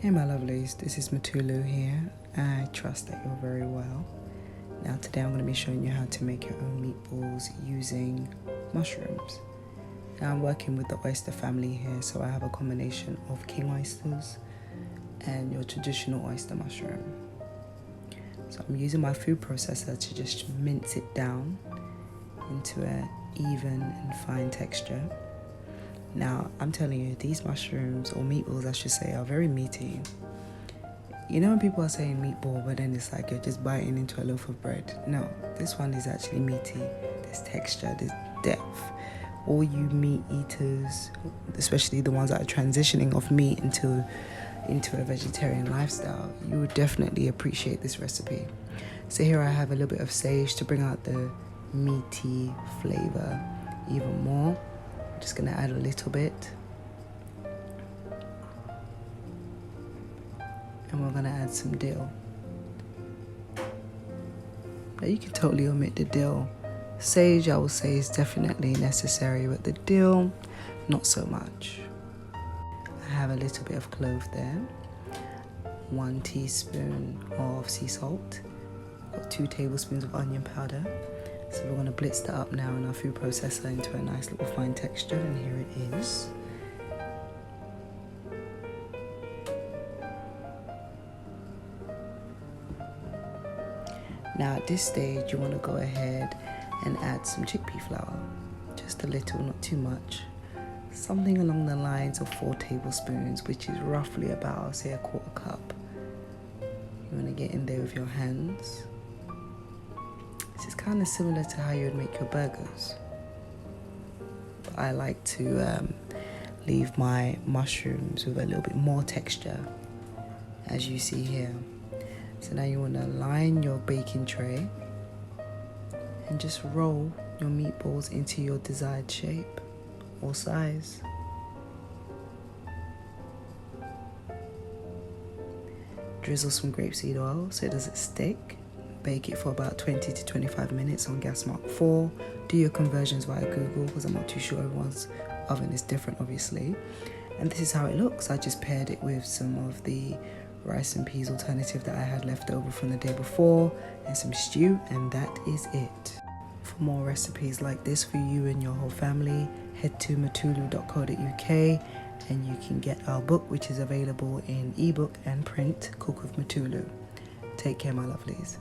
Hey my lovelies, this is Mutulu here. I trust that you're very well. Now today I'm going to be showing you how to make your own meatballs using mushrooms. Now I'm working with the oyster family here, so I have a combination of king oysters and your traditional oyster mushroom. So I'm using my food processor to just mince it down into an even and fine texture. Now, I'm telling you, these mushrooms, or meatballs I should say, are very meaty. You know when people are saying meatball, but then it's like you're just biting into a loaf of bread? No, this one is actually meaty. There's texture, there's depth. All you meat eaters, especially the ones that are transitioning off meat into a vegetarian lifestyle, you would definitely appreciate this recipe. So here I have a little bit of sage to bring out the meaty flavor even more. Just gonna add a little bit, and we're gonna add some dill. Now you can totally omit the dill. Sage, I will say, is definitely necessary, but the dill, not so much. I have a little bit of clove there, 1 teaspoon of sea salt, got 2 tablespoons of onion powder. So we're going to blitz that up now in our food processor into a nice little fine texture, and here it is. Now at this stage you want to go ahead and add some chickpea flour, just a little, not too much. Something along the lines of 4 tablespoons, which is roughly about, I'll say, a 1/4 cup. You want to get in there with your hands. This is kind of similar to how you would make your burgers, but I like to leave my mushrooms with a little bit more texture, as you see here. So now you want to line your baking tray and just roll your meatballs into your desired shape or size. Drizzle some grapeseed oil so it doesn't stick. Bake it for about 20 to 25 minutes on gas mark 4. Do your conversions via Google, because I'm not too sure everyone's oven is different, obviously. And this is how it looks. I just paired it with some of the rice and peas alternative that I had left over from the day before and some stew, and that is it. For more recipes like this for you and your whole family, head to mutulu.co.uk and you can get our book, which is available in ebook and print, Cook with Mutulu. Take care, my lovelies.